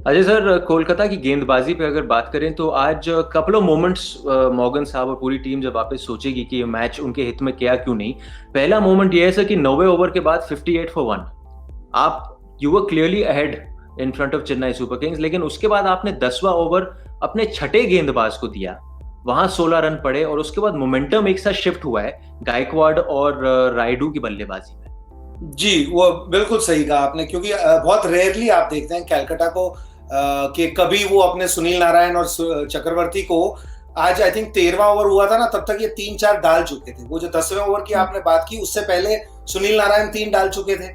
Ajay sir, Kolkata की गेंदबाजी पे अगर बात करें तो आज कपल ऑफ मोमेंट्स मॉर्गन साहब और पूरी टीम जब वापस सोचेगी कि ये मैच उनके हित में क्या क्यों नहीं। पहला मोमेंट ये है सर कि 90 ओवर के बाद 58 for 1 आप you were clearly ahead in front of Chennai super Kings, लेकिन उसके बाद आपने 10वां ओवर अपने छठे गेंदबाज को दिया, वहां 16 रन पड़े और उसके बाद मोमेंटम एक साथ शिफ्ट हुआ है गायकवाड और रायडू की बल्लेबाजी में। जी, वो बिल्कुल सही कहा आपने, क्योंकि बहुत रेयरली आप देखते हैं कैलकाटा को कि कभी वो अपने सुनील नारायण और चक्रवर्ती को, आज आई थिंक 13वां ओवर हुआ था ना, तब तक ये 3-4 डाल चुके थे। वो जो 10वें ओवर की आपने बात की, उससे पहले सुनील नारायण 3 डाल चुके थे,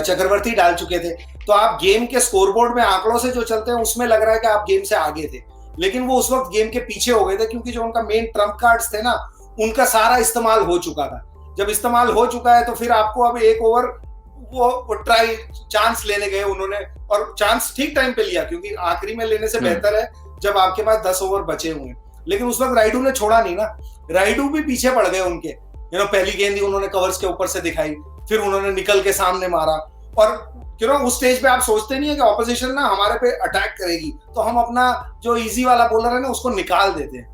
चक्रवर्ती डाल चुके थे। तो आप गेम के स्कोरबोर्ड में आंकड़ों से जो चलते हैं उसमें लग रहा है कि आप गेम से आगे थे, लेकिन वो उस वक्त गेम के पीछे हो गए थे, क्योंकि जो उनका मेन ट्रम्प कार्ड्स थे ना, उनका सारा इस्तेमाल हो चुका था। जब इस्तेमाल हो चुका है तो फिर आपको अब एक ओवर वो ट्राई चांस लेने गए उन्होंने, और चांस ठीक टाइम पे लिया, क्योंकि आखिरी में लेने से बेहतर है जब आपके पास 10 ओवर बचे हुए। लेकिन उस वक्त राइडू ने छोड़ा नहीं ना, राइडू भी पीछे पड़ गए उनके। पहली गेंद ही उन्होंने कवर्स के ऊपर से दिखाई, फिर उन्होंने निकल के सामने मारा, और उस स्टेज पे आप सोचते नहीं है कि ऑपोजिशन ना हमारे पे अटैक करेगी, तो हम अपना जो इजी वाला बॉलर है ना उसको निकाल देते हैं।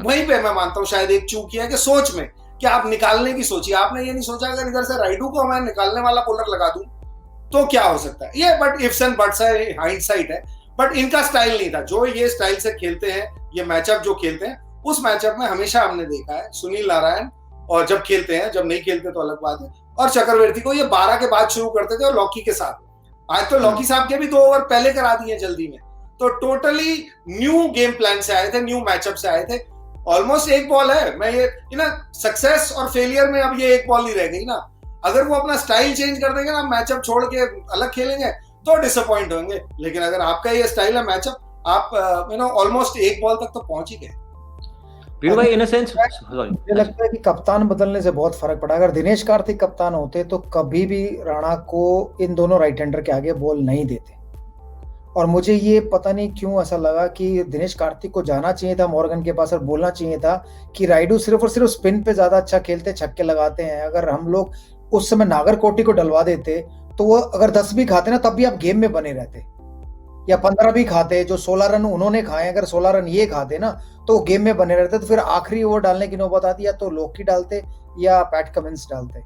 वहीं पे मैं मानता हूँ शायद एक चूक किया है कि सोच में, कि आप निकालने की सोचिए, आपने ये नहीं सोचा अगर इधर से राइडू को मैं निकालने वाला बॉलर लगा दूं तो क्या हो सकता है। ये बट इफ्स एंड बट्स है, हाइंडसाइट है, बट इनका स्टाइल नहीं था जो ये स्टाइल से खेलते हैं। ये मैचअप जो खेलते हैं, उस मैचअप में हमेशा हमने देखा है सुनील नारायण, और जब खेलते हैं, जब नहीं खेलते तो अलग बात है, और चक्रवर्ती को ये 12 के बाद शुरू करते थे, और लॉकी के साथ। आज तो लॉकी साहब के भी 2 ओवर पहले करा दिए जल्दी में। तो टोटली न्यू गेम प्लान से आए थे, न्यू मैचअप से आए थे। ऑलमोस्ट एक बॉल है, मैं ये सक्सेस और फेलियर में अब ये एक बॉल ही रह गई ना। अगर वो अपना स्टाइल चेंज कर देंगे ना, मैचअप छोड़ के अलग खेलेंगे, तो डिसअपॉइंट होंगे। लेकिन अगर आपका ये स्टाइल है मैचअप, आप ऑलमोस्ट एक बॉल तक तो पहुंच ही गए। भाई इन सेंस मुझे लगता है कि कप्तान बदलने से बहुत फर्क पड़ा। अगर दिनेश कार्तिक कप्तान होते तो कभी भी राणा को इन दोनों राइट हैंडर के आगे बॉल नहीं देते। और मुझे ये पता नहीं क्यों ऐसा लगा कि दिनेश कार्तिक को जाना चाहिए था मॉर्गन के पास और बोलना चाहिए था कि राइडू सिर्फ और सिर्फ स्पिन पे ज्यादा अच्छा खेलते, छक्के लगाते हैं। अगर हम लोग उस समय नागरकोटी को डलवा देते तो वो अगर 10 भी खाते ना, तब भी आप गेम में बने रहते, या 15 भी खाते। जो 16 रन उन्होंने खाए, अगर 16 रन ये खाते ना तो गेम में बने रहते। तो फिर आखिरी ओवर डालने की नौबत आती, या तो लोकी डालते या पैट कमिंस डालते,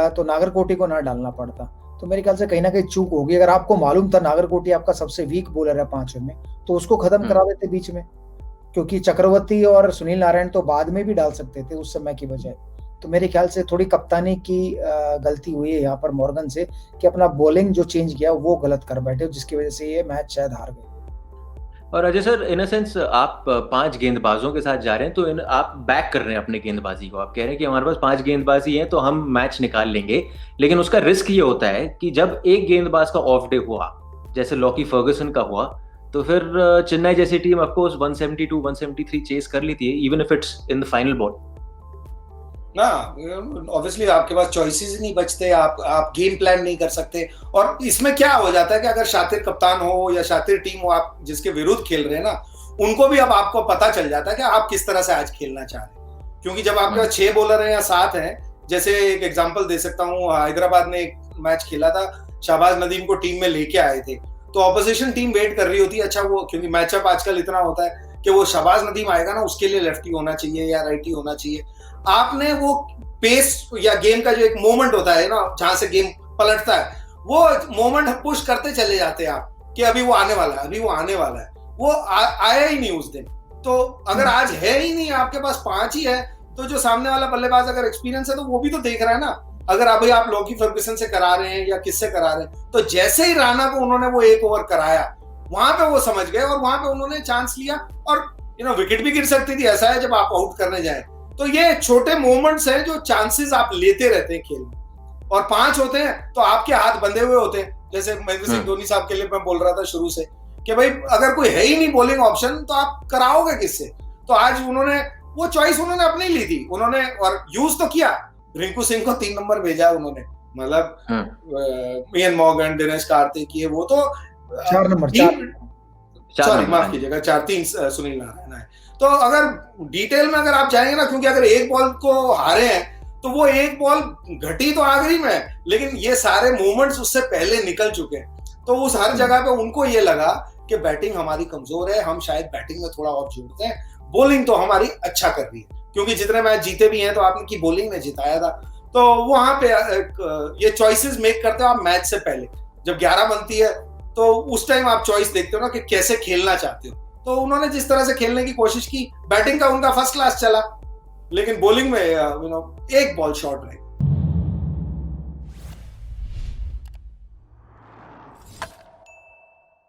तो नागरकोटी को ना डालना पड़ता। तो मेरे ख्याल से कहीं ना कहीं चूक होगी। अगर आपको मालूम था नागरकोटी आपका सबसे वीक बॉलर है 5 में, तो उसको खत्म करा देते बीच में, क्योंकि चक्रवर्ती और सुनील नारायण तो बाद में भी डाल सकते थे उस समय की बजाय। तो मेरे ख्याल से थोड़ी कप्तानी की गलती हुई है यहाँ पर मॉर्गन से, कि अपना बॉलिंग जो चेंज किया वो गलत कर बैठे, जिसकी वजह से ये मैच शायद हार गए। और अजय सर, इन सेंस आप 5 गेंदबाजों के साथ जा रहे हैं, तो आप बैक कर रहे हैं अपने गेंदबाजी को। आप कह रहे हैं कि हमारे पास 5 गेंदबाजी हैं तो हम मैच निकाल लेंगे, लेकिन उसका रिस्क ये होता है कि जब एक गेंदबाज का ऑफ डे हुआ, जैसे लॉकी फर्गुसन का हुआ, तो फिर चेन्नई जैसी टीम ऑफकोर्स 172 173 चेस कर लेती है, even if it's in the final ball ना। ऑब्वियसली आपके पास चॉइसेस नहीं बचते, आप गेम प्लान नहीं कर सकते। और इसमें क्या हो जाता है कि अगर शातिर कप्तान हो या शातिर टीम हो, आप जिसके विरुद्ध खेल रहे हैं ना, उनको भी अब आपको पता चल जाता है कि आप किस तरह से आज खेलना चाह रहे हैं। क्योंकि जब आपके पास 6 बॉलर हैं या 7 हैं, जैसे एक एग्जांपल दे सकता हूँ, हैदराबाद ने एक मैच खेला था, शहबाज नदीम को टीम में लेके आए थे, तो ऑपोजिशन टीम वेट कर रही होती है। अच्छा, वो क्योंकि मैचअप आजकल इतना होता है कि वो शहबाज नदीम आएगा ना, उसके लिए लेफ्टी होना चाहिए या राइटी होना चाहिए। आपने वो पेस या गेम का जो एक मोमेंट होता है ना, जहां से गेम पलटता है, वो मोमेंट पुश करते चले जाते हैं आप कि अभी वो आने वाला है, अभी वो आने वाला है। वो आया ही नहीं उस दिन। तो अगर आज है ही नहीं, आपके पास 5 ही है, तो जो सामने वाला बल्लेबाज अगर एक्सपीरियंस है तो वो भी तो देख रहा है ना। अगर अभी आप लॉकी फर्गुसन से करा रहे हैं या किससे करा रहे हैं, तो जैसे ही राणा को उन्होंने वो 1 ओवर कराया, वहां पे वो समझ गए और वहां पे उन्होंने चांस लिया। और विकेट भी गिर सकती थी, ऐसा है जब आप आउट करने जाए। तो ये छोटे मोमेंट्स हैं जो चांसेस आप लेते रहते हैं खेल में। और 5 होते हैं तो आपके हाथ बंधे हुए होते हैं। जैसे महेंद्र सिंह धोनी साहब के लिए मैं बोल रहा था शुरू से कि भाई अगर कोई है ही नहीं बॉलिंग ऑप्शन तो आप कराओगे किससे। तो आज उन्होंने वो चॉइस उन्होंने अपनी ली थी, उन्होंने और यूज तो किया। रिंकू सिंह को 3 नंबर भेजा उन्होंने, मतलब इयन मॉर्गन, दिनेश कार्तिक, ये वो तो 4 नंबर, सॉरी माफ कीजिएगा, 4-3 सुनील नारायण है। तो अगर डिटेल में अगर आप जाएंगे ना, क्योंकि अगर एक बॉल को हारे हैं तो वो एक बॉल घटी तो आखिरी में, लेकिन ये सारे मूवमेंट्स उससे पहले निकल चुके हैं। तो उस हर जगह पे उनको ये लगा कि बैटिंग हमारी कमजोर है, हम शायद बैटिंग में थोड़ा और जुड़ते हैं, बॉलिंग तो हमारी अच्छा कर रही है, क्योंकि जितने मैच जीते भी हैं तो आपने की बॉलिंग ने जिताया था। तो वहां पे ये चॉइसेस मेक करते हो आप मैच से पहले, जब 11 बनती है तो उस टाइम आप चॉइस देखते हो ना कि कैसे खेलना चाहते हो। तो उन्होंने जिस तरह से खेलने की कोशिश की, बैटिंग का उनका फर्स्ट क्लास चला, लेकिन बॉलिंग में एक बॉल शॉर्ट रही।